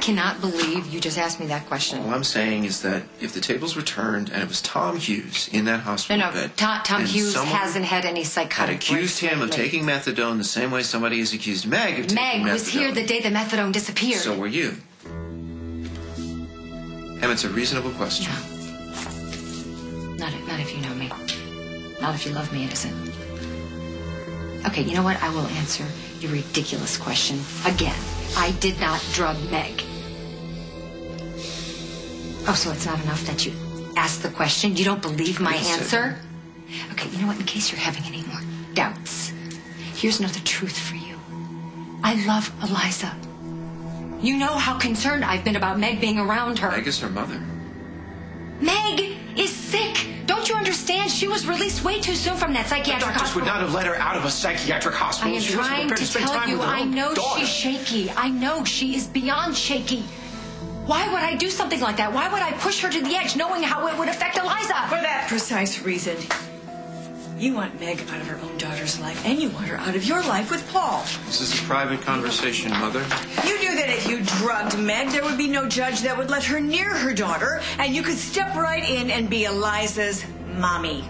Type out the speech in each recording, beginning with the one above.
cannot believe you just asked me that question. All I'm saying is that if the tables were turned and it was Tom Hughes in that hospital bed... Tom Hughes hasn't had any psychotic had accused him of taking methadone the same way somebody has accused Meg of taking methadone. Meg was here the day the methadone disappeared. So were you. It's a reasonable question. No. Not if you know me. Not if you love me, it isn't. Okay, you know what? I will answer your ridiculous question again. I did not drug Meg. Oh, so it's not enough that you asked the question? You don't believe my answer? Okay, you know what? In case you're having any more doubts, here's another truth for you. I love Eliza. You know how concerned I've been about Meg being around her. Meg is her mother. Meg is sick. Don't you understand? She was released way too soon from that psychiatric hospital. The doctors would not have let her out of a psychiatric hospital. I am trying to tell you, I know she's shaky. I know she is beyond shaky. Why would I do something like that? Why would I push her to the edge knowing how it would affect Eliza? For that precise reason. You want Meg out of her own daughter's life, and you want her out of your life with Paul. This is a private conversation, Mother. You knew that if you drugged Meg, there would be no judge that would let her near her daughter, and you could step right in and be Eliza's mommy.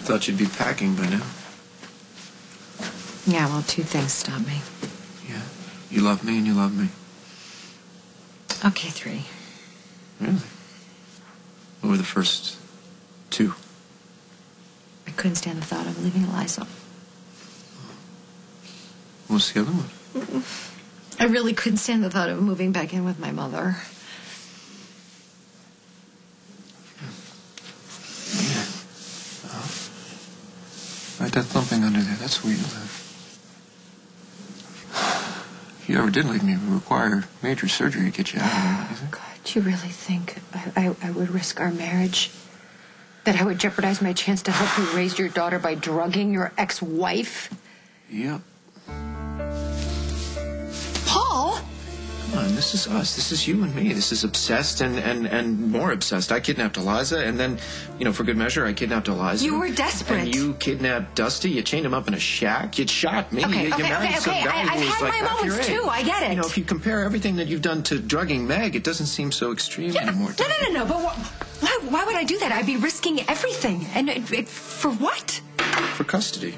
Thought you'd be packing by now. Yeah, well, two things stop me. Yeah. You love me and you love me. Okay, three. Really? What were the first two? I couldn't stand the thought of leaving Eliza. What's the other one? I really couldn't stand the thought of moving back in with my mother. Yeah. Right, that thumping under there, that's where you live. If you ever did leave me, it would require major surgery to get you out of there. God, do you really think I would risk our marriage? That I would jeopardize my chance to help you raise your daughter by drugging your ex-wife? Yep. Paul! Come on, this is us. This is you and me. This is obsessed and more obsessed. I kidnapped Eliza, and then, for good measure, I kidnapped Eliza. You were desperate. And you kidnapped Dusty. You chained him up in a shack. You shot me. Okay. You married some guy who was I've like had my moments, too. I get it. If you compare everything that you've done to drugging Meg, it doesn't seem so extreme anymore. No. But why would I do that? I'd be risking everything. And for what? For custody.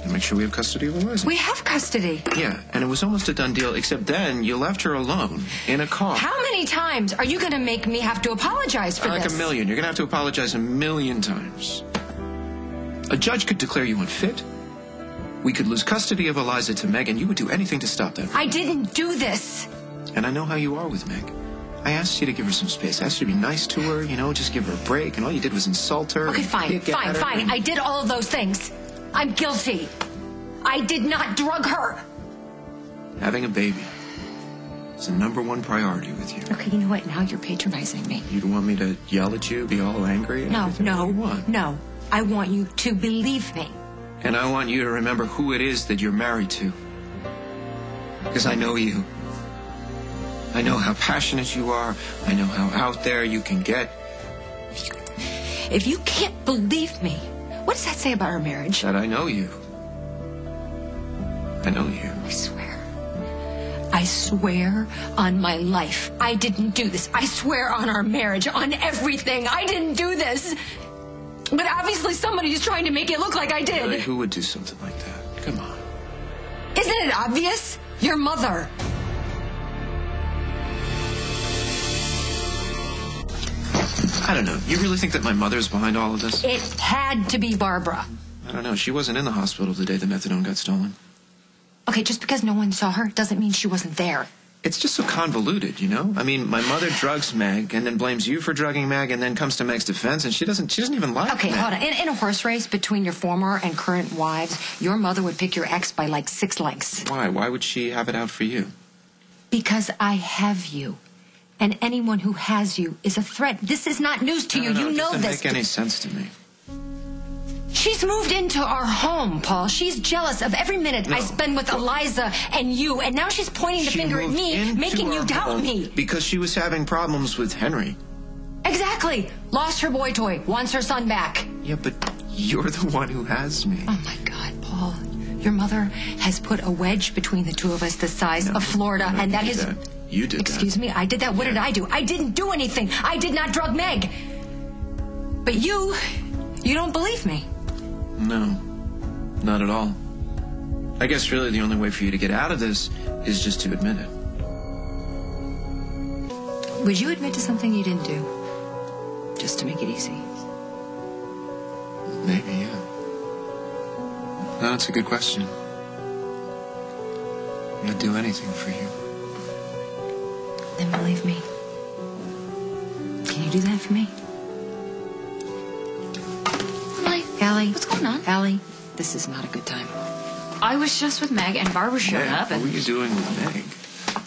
And make sure we have custody of Eliza. We have custody. Yeah, and it was almost a done deal, except then you left her alone in a car. How many times are you going to make me have to apologize for this? Like a million. You're going to have to apologize a million times. A judge could declare you unfit. We could lose custody of Eliza to Meg, and you would do anything to stop that. I didn't do this. And I know how you are with Meg. I asked you to give her some space. I asked you to be nice to her, just give her a break, and all you did was insult her. Okay, fine. I did all of those things. I'm guilty. I did not drug her. Having a baby is the #1 priority with you. Okay, you know what? Now you're patronizing me. You want me to yell at you, be all angry? And everything? What do you want? No. I want you to believe me. And I want you to remember who it is that you're married to. Because I know you. I know how passionate you are. I know how out there you can get. If you can't believe me, what does that say about our marriage? That I know you. I know you. I swear on my life, I didn't do this. I swear on our marriage, on everything. I didn't do this. But obviously somebody is trying to make it look like I did. Really? Who would do something like that? Come on. Isn't it obvious? Your mother. I don't know. You really think that my mother's behind all of this? It had to be Barbara. I don't know. She wasn't in the hospital the day the methadone got stolen. Okay, just because no one saw her doesn't mean she wasn't there. It's just so convoluted, I mean, my mother drugs Meg and then blames you for drugging Meg and then comes to Meg's defense and she doesn't even like Okay, Meg. hold on. In a horse race between your former and current wives, your mother would pick your ex by like 6 lengths. Why? Why would she have it out for you? Because I have you. And anyone who has you is a threat. This is not news to you. You know this. It doesn't make any sense to me. She's moved into our home, Paul. She's jealous of every minute I spend with Eliza and you, and now she's pointing the finger at me, making you doubt me. Because she was having problems with Henry. Exactly. Exactly. Lost her boy toy. Wants her son back. Yeah, but you're the one who has me. Oh, my God, Paul. Your mother has put a wedge between the two of us the size of Florida, and that is... You did that. Excuse me? I did that? What did I do? I didn't do anything. I did not drug Meg. But you don't believe me. No, not at all. I guess really the only way for you to get out of this is just to admit it. Would you admit to something you didn't do? Just to make it easy. Maybe, yeah. No, that's a good question. I'd do anything for you. Then believe me. Can you do that for me? Allie. What's going on? Allie, this is not a good time. I was just with Meg, and Barbara showed up. What And were you doing with Meg?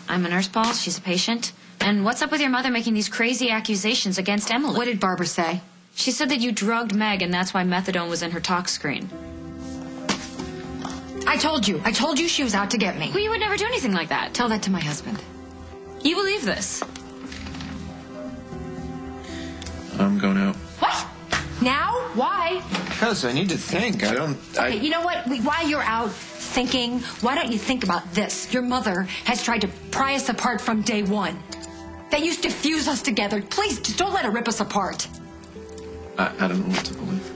I'm a nurse, Paul. She's a patient. And what's up with your mother making these crazy accusations against Emily? What did Barbara say? She said that you drugged Meg, and that's why methadone was in her tox screen. I told you she was out to get me. Well, you would never do anything like that. Tell that to my husband. You believe this? I'm going out. What? Now? Why? Because I need to think. Okay, you know what? While you're out thinking, why don't you think about this? Your mother has tried to pry us apart from day one. That used to fuse us together. Please, just don't let her rip us apart. I don't know what to believe.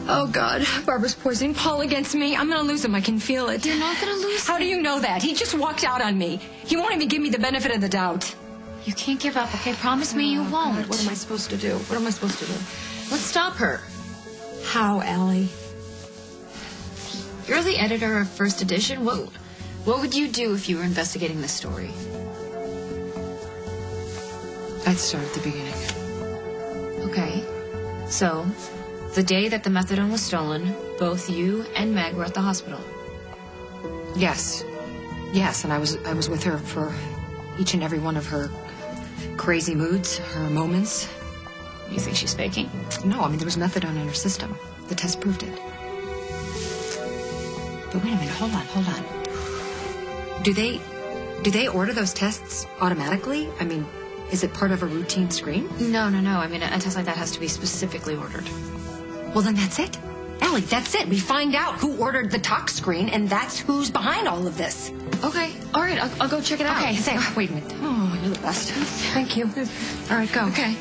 Oh, God. Barbara's poisoning Paul against me. I'm going to lose him. I can feel it. You're not going to lose How do you know that? He just walked out on me. He won't even give me the benefit of the doubt. You can't give up, okay? Promise me you won't. God, what am I supposed to do? What am I supposed to do? Let's stop her. How, Allie? You're the editor of First Edition. What would you do if you were investigating this story? I'd start at the beginning. Okay. So, the day that the methadone was stolen, both you and Meg were at the hospital. Yes. Yes, and I was with her for each and every one of her crazy moods, her moments. You think she's faking? No, I mean, there was methadone in her system. The test proved it. But wait a minute, hold on. Do they order those tests automatically? I mean, is it part of a routine screen? No. I mean, a test like that has to be specifically ordered. Well, then that's it. Allie, that's it. We find out who ordered the tox screen, and that's who's behind all of this. Okay. All right, I'll go check it out. Okay, wait a minute. Oh, you're the best. Thank you. All right, go. Okay.